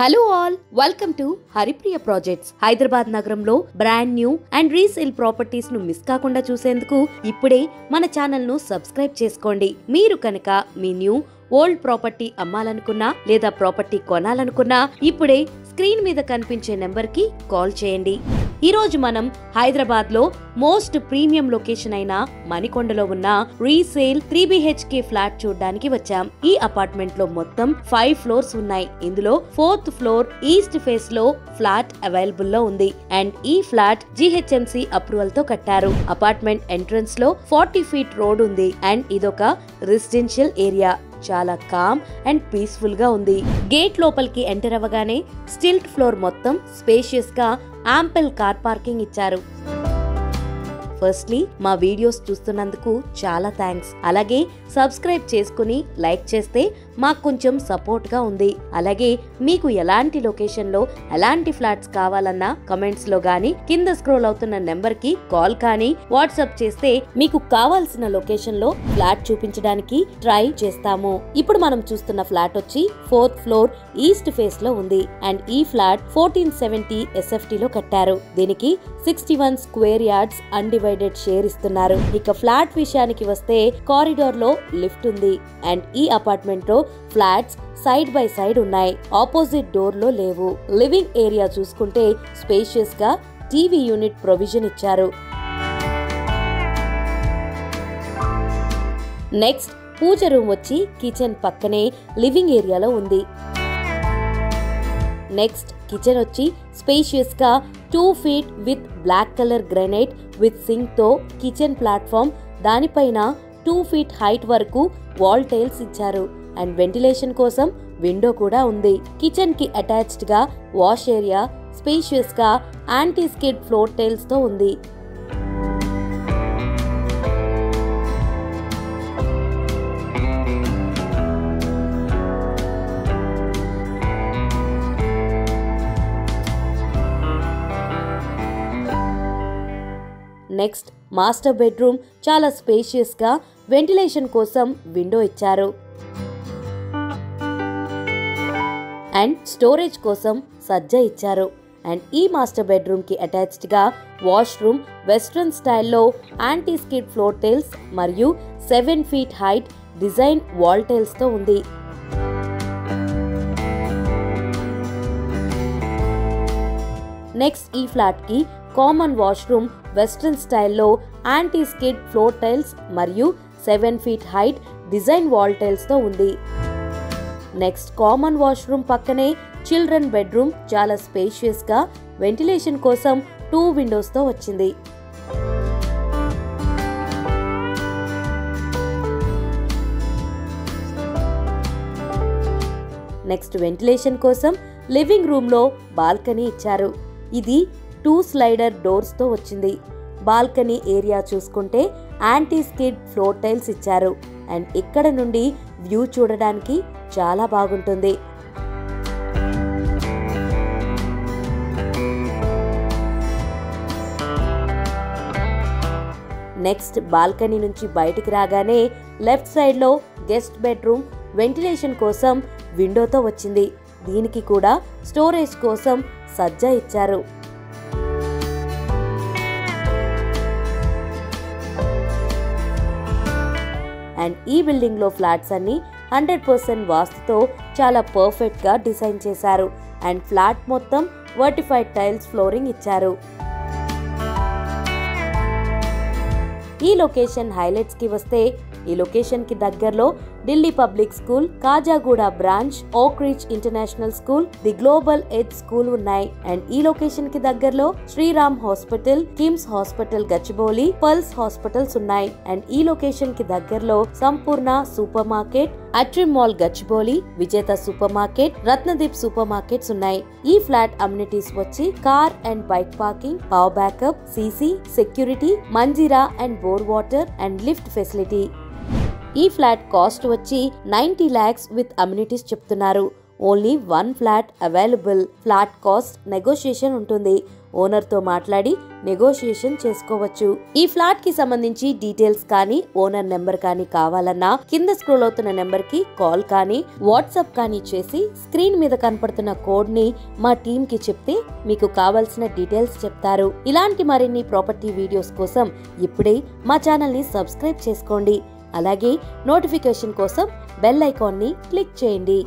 Hello all, welcome to Haripriya projects. Hyderabad నగరంలో brand new and resale properties ను miss కాకుండా చూసేందుకు ఇప్పుడే మన ఛానల్ ను సబ్స్క్రైబ్ చేసుకోండి. మీరు కనుక మీ న్యూ ఓల్డ్ ప్రాపర్టీ అమ్మాలనుకున్నా లేదా ప్రాపర్టీ కొనాలనుకున్నా ఇప్పుడే స్క్రీన్ మీద కనిపించే నెంబర్ కి కాల్ చేయండి. ఈ రోజు మనం హైదరాబాద్ లో మోస్ట్ ప్రీమియం లొకేషన్ అయిన మణికొండలో ఉన్న రీసేల్ 3BHK ఫ్లాట్ చూడడానికి వచ్చాం. ఈ అపార్ట్మెంట్ లో మొత్తం 5 ఫ్లోర్స్ ఉన్నాయి. ఇందులో 4th ఫ్లోర్ ఈస్ట్ ఫేస్ లో ఫ్లాట్ అవైలబుల్ లో ఉంది అండ్ ఈ ఫ్లాట్ GHMC అప్రూవల్ తో కట్టారు. అపార్ట్మెంట్ ఎంట్రన్స్ లో 40 ఫీట్ రోడ్ ఉంది అండ్ ఇదొక రెసిడెన్షియల్ ఏరియా. చాలా కామ్ అండ్ పీస్ఫుల్ గా ఉంది. గేట్ లోపలికి ఎంటర్ అవ్వగానే స్టిల్ట్ ఫ్లోర్ మొత్తం స్పేషియస్ గా యాంపుల్ కార్ పార్కింగ్ ఇచ్చారు. ఫస్ట్లీ మా వీడియోస్ చూస్తున్నందుకు చాలా థ్యాంక్స్. అలాగే సబ్స్క్రైబ్ చేసుకుని లైక్ చేస్తే మాకు కొంచెం సపోర్ట్ గా ఉంది. అలాగే మీకు ఎలాంటి లొకేషన్ లో ఎలాంటి ఫ్లాట్స్ కావాలన్నా కమెంట్స్ లో గానీ కింద స్క్రోల్ అవుతున్న నెంబర్ కి కాల్ కానీ వాట్సాప్ చేస్తే మీకు కావాల్సిన లొకేషన్ లో ఫ్లాట్ చూపించడానికి ట్రై చేస్తాము. ఇప్పుడు మనం చూస్తున్న ఫ్లాట్ వచ్చి 4th ఫ్లోర్ ఈస్ట్ ఫేస్ లో ఉంది అండ్ ఈ ఫ్లాట్ 1470 SFT లో కట్టారు. దీనికి 61 స్క్వేర్ యార్డ్స్ అన్డివైడెడ్ షేర్ ఇస్తున్నారు. ఇక ఫ్లాట్ విషయానికి వస్తే కారిడార్ లో లిఫ్ట్ ఉంది అండ్ ఈ అపార్ట్మెంట్ లో ఫ్లాట్స్ సైడ్ బై సైడ్ ఉన్నాయి. ఆపోజిట్ డోర్ లో లేవు. లివింగ్ ఏరియా చూసుకుంటే స్పేషియస్ గా టీవీ యూనిట్ ప్రొవిజన్ ఇచ్చారు. నెక్స్ట్ పూజ రూమ్ వచ్చి కిచెన్ పక్కనే లివింగ్ ఏరియాలో ఉంది. నెక్స్ట్ కిచెన్ వచ్చి స్పేషియస్ గా 2 feet with black colour granite with sink తో కిచెన్ ప్లాట్ఫామ్, దానిపైన 2 ఫీట్ హైట్ వరకు వాల్ టైల్స్ ఇచ్చారు అండ్ వెంటిలేషన్ కోసం విండో కూడా ఉంది. కిచెన్ కి అటాచ్డ్ గా వాష్ ఏరియా స్పేషియస్ గా యాంటీ స్కిడ్ ఫ్లోర్ టైల్స్ తో ఉంది. నెక్స్ట్ మాస్టర్ బెడ్రూమ్ చాలా స్పేషియస్ గా వెంటిలేషన్ కోసం విండో ఇచ్చారు అండ్ స్టోరేజ్ కోసం సజ్జ ఇచ్చారు. అండ్ ఈ మాస్టర్ బెడ్రూమ్ కి అటాచ్డ్ గా వాష్రూమ్ వెస్ట్రన్ స్టైల్లో యాంటీ స్కిడ్ ఫ్లోర్ టైల్స్ మరియు 7 feet height design wall tiles తో ఉంది. నెక్స్ట్ ఈ ఫ్లాట్ కి కామన్ వాష్రూమ్ వెస్ట్రన్ స్టైల్లో యాంటీ స్కిడ్ ఫ్లోర్ టైల్స్ మరియు 7 feet height design wall tiles తో ఉంది. నెక్స్ట్ కామన్ వాష్రూమ్ పక్కనే చిల్డ్రన్ బెడ్రూమ్ చాలా స్పేషియస్ గా వెంటిలేషన్ కోసం 2 విండోస్ తో వచ్చింది. నెక్స్ట్ వెంటిలేషన్ కోసం లివింగ్ రూమ్ లో బాల్కనీ ఇచ్చారు. ఇది 2 స్లైడర్ డోర్స్ తో వచ్చింది. బాల్కనీ ఏరియా చూసుకుంటే యాంటీ స్కిడ్ ఫ్లోర్ టైల్స్ ఇచ్చారు అండ్ ఇక్కడ నుండి వ్యూ చూడడానికి చాలా బాగుంటుంది. నెక్స్ట్ బాల్కనీ నుంచి బయటికి రాగానే లెఫ్ట్ సైడ్ లో గెస్ట్ బెడ్రూమ్ వెంటిలేషన్ కోసం విండోతో వచ్చింది. దీనికి కూడా స్టోరేజ్ కోసం సజ్జ ఇచ్చారు. అండ్ ఈ బిల్డింగ్ లో ఫ్లాట్స్ అన్ని 100% వాస్తుతో చాలా పర్ఫెక్ట్ గా డిజైన్ చేశారు అండ్ ఫ్లాట్ మొత్తం వర్టిఫైడ్ టైల్స్ ఫ్లోరింగ్ ఇచ్చారు. ఈ లొకేషన్ హైలైట్స్ కి వస్తే ఈ లొకేషన్ కి దగ్గరలో Delhi public school, Khajaguda branch, Oakridge international school, the global edge school ఉన్నాయి. అండ్ ఈ లొకేషన్ కి దగ్గరలో Sriram hospital, KIMS hospital Gachibowli, pulse hospitals ఉన్నాయి. అండ్ ఈ లొకేషన్ కి దగ్గరలో Sampoorna super market, atrium mall Gachibowli, Vijetha super market, Ratnadeep super markets ఉన్నాయి. ఈ ఫ్లాట్ అమ్యూనిటీస్ వచ్చి car and bike parking, power backup, CC, security, Manjeera and bore water and lift facility. ఈ flat cost వచ్చి 90 lakhs with amenities చెప్తున్నారు. Only 1 flat available. Flat cost negotiation ఉంటుంది. Owner తో మాట్లాడి negotiation చేసుకోవచ్చు. ఈ ఫ్లాట్ కి సంబంధించి డీటెయిల్స్ కానీ ఓనర్ నెంబర్ కానీ కావాలన్నా కింద స్క్రోల్ అవుతున్న నెంబర్ కి కాల్ కానీ వాట్సాప్ కానీ చేసి స్క్రీన్ మీద కనపడుతున్న కోడ్ ని మా టీమ్ కి చెప్తే మీకు కావాల్సిన డీటెయిల్స్ చెప్తారు. ఇలాంటి మరిన్ని ప్రాపర్టీ వీడియోస్ కోసం ఇప్పుడే మా ఛానల్ ని సబ్స్క్రైబ్ చేసుకోండి. అలాగే నోటిఫికేషన్ కోసం బెల్ ఐకాన్ ని క్లిక్ చేయండి.